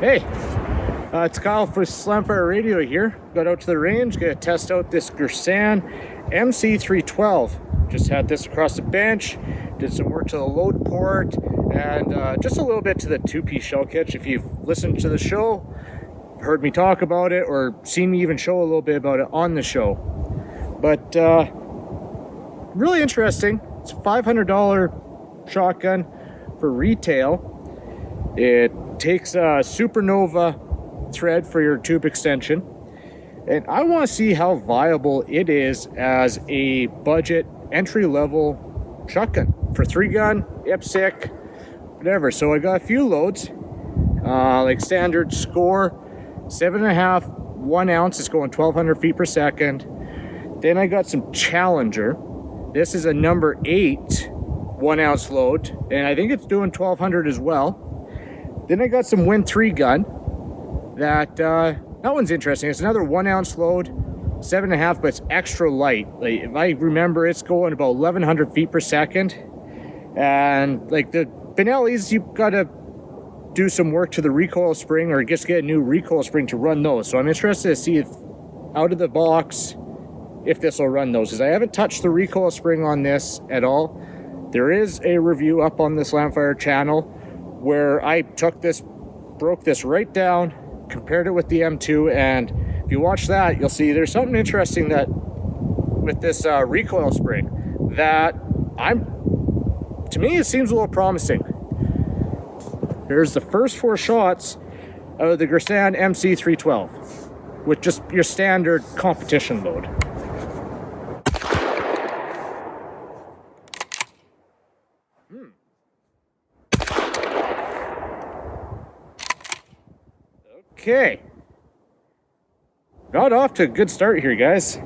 Hey, it's Kyle for Slamfire Radio here. Got out to the range, gonna test out this Girsan MC312. Just had this across the bench, did some work to the load port, and just a little bit to the two-piece shell catch. If you've listened to the show, heard me talk about it, or seen me even show a little bit about it on the show. But really interesting. It's a $500 shotgun for retail. It takes a Supernova thread for your tube extension, and I want to see how viable it is as a budget entry-level shotgun for 3-gun, IPSC, whatever. So I got a few loads, like standard score 7.5 1 ounce is going 1200 feet per second. Then I got some Challenger. This is a number 8 1 ounce load, and I think it's doing 1200 as well. Then I got some Win 3-gun. That one's interesting. It's another 1 ounce load, 7.5, but it's extra light. Like, if I remember, it's going about 1100 feet per second. And like the Benelli's, you've got to do some work to the recoil spring, or just get a new recoil spring to run those. So I'm interested to see if out of the box, if this will run those, because I haven't touched the recoil spring on this at all. There is a review up on the Slamfire channel where I took this, broke this right down, compared it with the M2, and if you watch that, you'll see there's something interesting that with this recoil spring that to me, it seems a little promising. Here's the first 4 shots out of the Girsan MC312 with just your standard competition load. Okay, got off to a good start here, guys.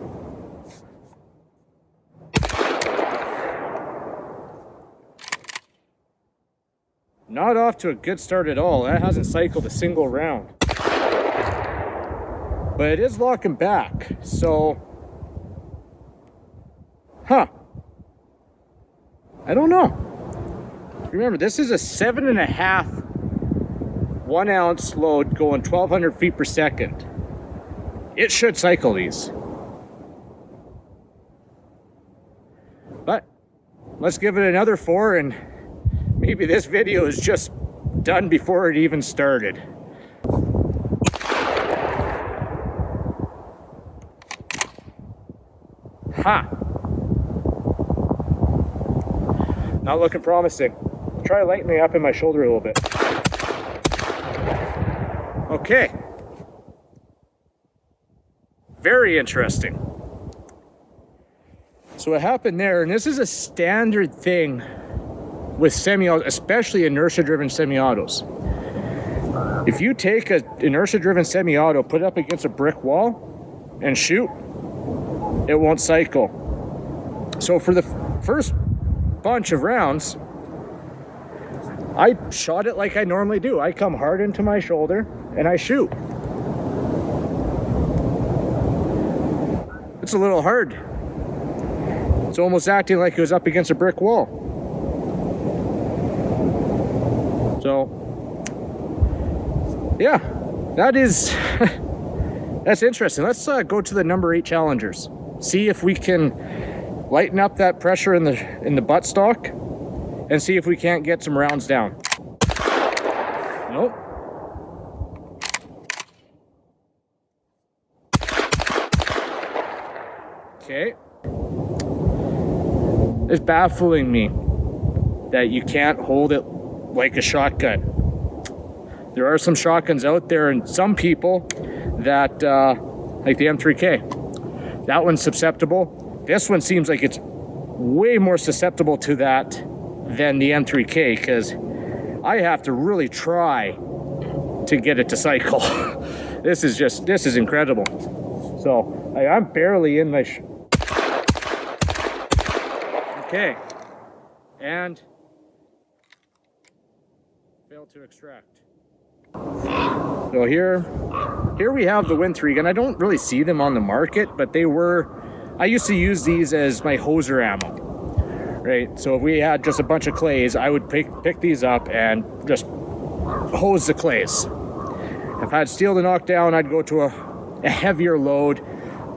Not off to a good start at all. That hasn't cycled a single round. But it is locking back, so... I don't know. Remember, this is a 7.5 1 ounce load going 1200 feet per second. It should cycle these. But let's give it another 4, and maybe this video is just done before it even started. Not looking promising. Try lightening up in my shoulder a little bit. Okay. Very interesting. So what happened there, and this is a standard thing with semi-autos, especially inertia-driven semi-autos. If you take an inertia-driven semi-auto, put it up against a brick wall, and shoot, it won't cycle. So for the first bunch of rounds, I shot it like I normally do. I come hard into my shoulder and I shoot. It's a little hard. It's almost acting like it was up against a brick wall. So, yeah, that is, that's interesting. Let's go to the number 8 Challengers. See if we can lighten up that pressure in the buttstock, and see if we can't get some rounds down. Nope. Okay. It's baffling me that you can't hold it like a shotgun. There are some shotguns out there, and some people that, like the M3K, that one's susceptible. This one seems like it's way more susceptible to that than the M3K, because I have to really try to get it to cycle. This is incredible. So I'm barely in my okay, and failed to extract. So here we have the Win 3-gun. I don't really see them on the market, but I used to use these as my hoser ammo. Right, so if we had just a bunch of clays, I would pick these up and just hose the clays. If I had steel to knock down, I'd go to a heavier load.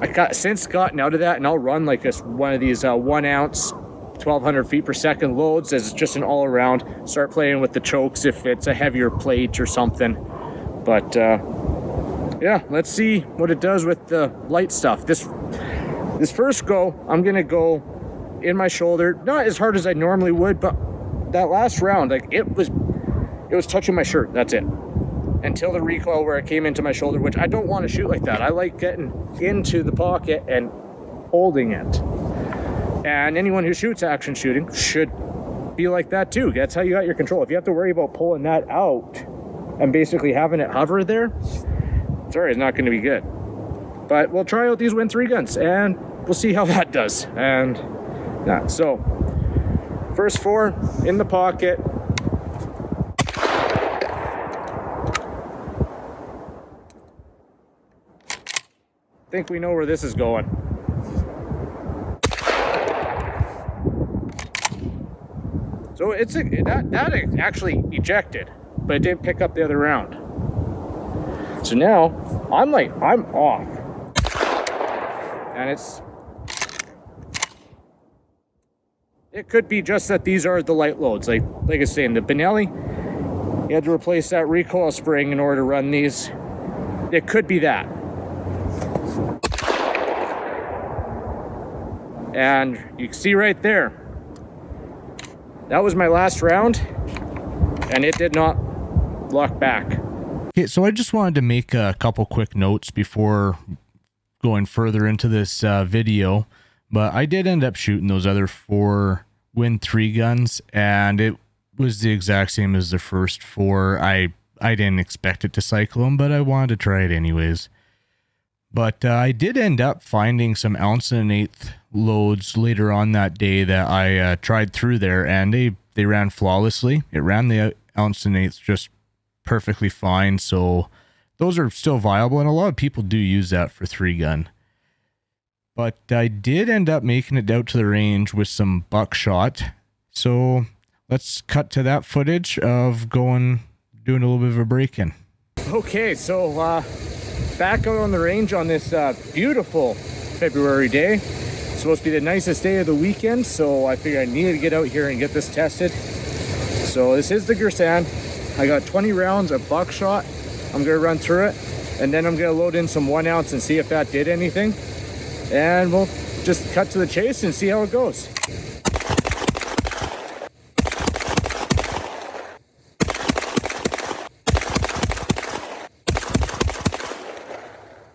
I got since gotten out of that, and I'll run like this one of these 1 ounce 1200 feet per second loads as just an all around. Start playing with the chokes if it's a heavier plate or something. But yeah, let's see what it does with the light stuff. This first go, I'm gonna go in my shoulder, not as hard as I normally would, but that last round, like it was touching my shirt. That's it. Until the recoil where it came into my shoulder, which I don't want to shoot like that. I like getting into the pocket and holding it. And anyone who shoots action shooting should be like that too. That's how you got your control. If you have to worry about pulling that out and basically having it hover there, sorry, it's not going to be good. But we'll try out these Win 3 guns and we'll see how that does. And yeah, so first 4 in the pocket. I think we know where this is going. So that actually ejected, but it didn't pick up the other round. So now I'm off, and it could be just that these are the light loads. Like I was saying, the Benelli, you had to replace that recoil spring in order to run these. It could be that. And you can see right there, that was my last round, and it did not lock back. Okay, so I just wanted to make a couple quick notes before going further into this video, but I did end up shooting those other 4 Win 3 guns, and it was the exact same as the first 4. I didn't expect it to cycle them, but I wanted to try it anyways. But I did end up finding some 1 1/8 ounce loads later on that day that I tried through there, and they ran flawlessly. It ran the 1 1/8 ounce just perfectly fine, so those are still viable, and a lot of people do use that for 3 gun. But I did end up making it out to the range with some buckshot, so let's cut to that footage of doing a little bit of a break-in. Okay, so back out on the range on this beautiful February day. It's supposed to be the nicest day of the weekend, so I figured I needed to get out here and get this tested. So this is the Girsan. I got 20 rounds of buckshot. I'm gonna run through it, and then I'm gonna load in some 1 ounce and see if that did anything. And we'll just cut to the chase and see how it goes.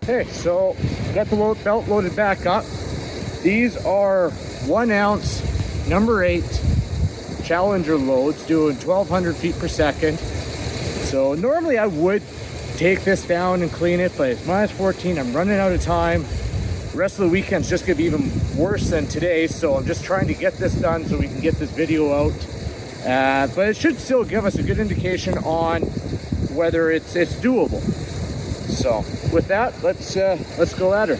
Okay, so got the belt loaded back up. These are 1 ounce number 8 Challenger loads doing 1200 feet per second. So normally I would take this down and clean it, but it's -14. I'm running out of time. The rest of the weekend's just gonna be even worse than today, so I'm just trying to get this done so we can get this video out. But it should still give us a good indication on whether it's doable. So with that, let's go at her.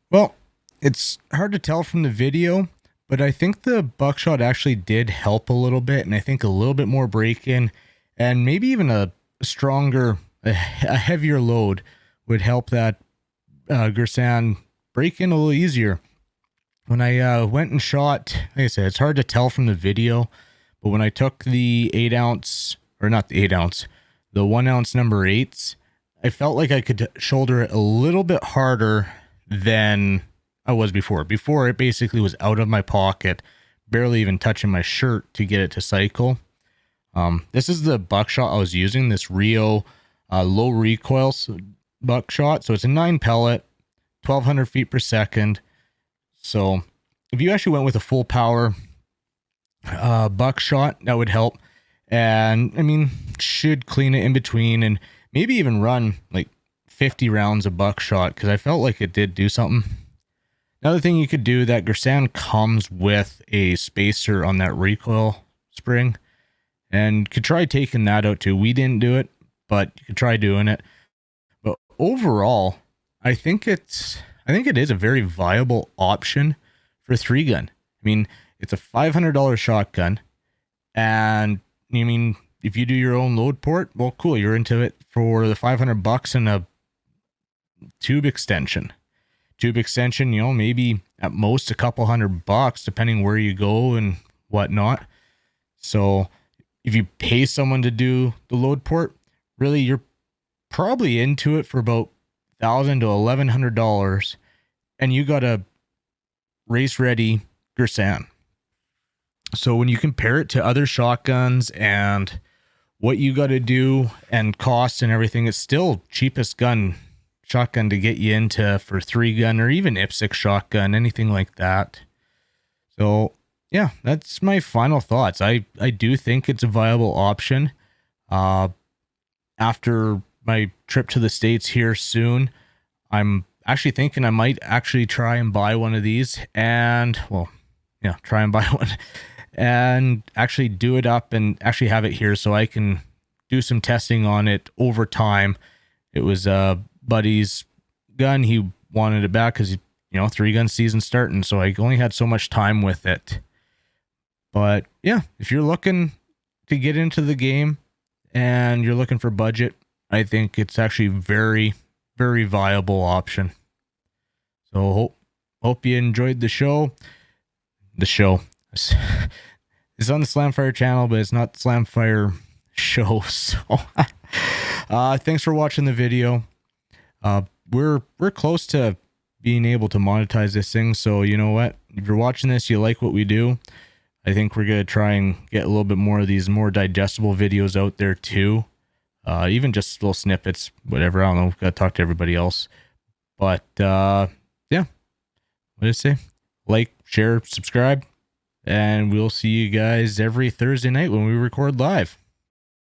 Well, it's hard to tell from the video, but I think the buckshot actually did help a little bit, and I think a little bit more break-in, and maybe even a stronger, a heavier load would help that Girsan break in a little easier. When I went and shot, like I said, it's hard to tell from the video, but when I took the 8 ounce, or not the 8 ounce, the 1 ounce number 8s, I felt like I could shoulder it a little bit harder than I was before. Before, it basically was out of my pocket, barely even touching my shirt to get it to cycle. This is the buckshot I was using, this Rio low recoil buckshot. So it's a 9 pellet, 1200 feet per second. So if you actually went with a full power buckshot, that would help. And I mean, should clean it in between and maybe even run like 50 rounds of buckshot, because I felt like it did do something. Another thing you could do, that Girsan comes with a spacer on that recoil spring, and could try taking that out too. We didn't do it, but you could try doing it. But overall, I think it is a very viable option for 3-gun. I mean, it's a $500 shotgun, and I mean, if you do your own load port, well, cool, you're into it for the $500 and a tube extension. Tube extension, you know, maybe at most a couple $100, depending where you go and whatnot. So if you pay someone to do the load port, really you're probably into it for about $1,000 to $1,100, and you got a race ready Girsan. So when you compare it to other shotguns and what you got to do and cost and everything, it's still cheapest shotgun to get you into for 3-gun or even IPSC shotgun, anything like that. So yeah, that's my final thoughts. I do think it's a viable option. After my trip to the States here soon, I'm actually thinking I might actually try and buy one of these and, well, yeah, try and buy one and actually do it up and actually have it here so I can do some testing on it over time. It was a buddy's gun. He wanted it back because, 3-gun season starting, so I only had so much time with it. But yeah, if you're looking to get into the game and you're looking for budget, I think it's actually very, very viable option. So hope you enjoyed the show. The show is on the Slamfire channel, but it's not the Slamfire show. So thanks for watching the video. We're close to being able to monetize this thing. So you know what? If you're watching this, you like what we do, I think we're going to try and get a little bit more of these more digestible videos out there too. Even just little snippets, whatever. I don't know. We've got to talk to everybody else. But yeah, what did I say? Like, share, subscribe, and we'll see you guys every Thursday night when we record live.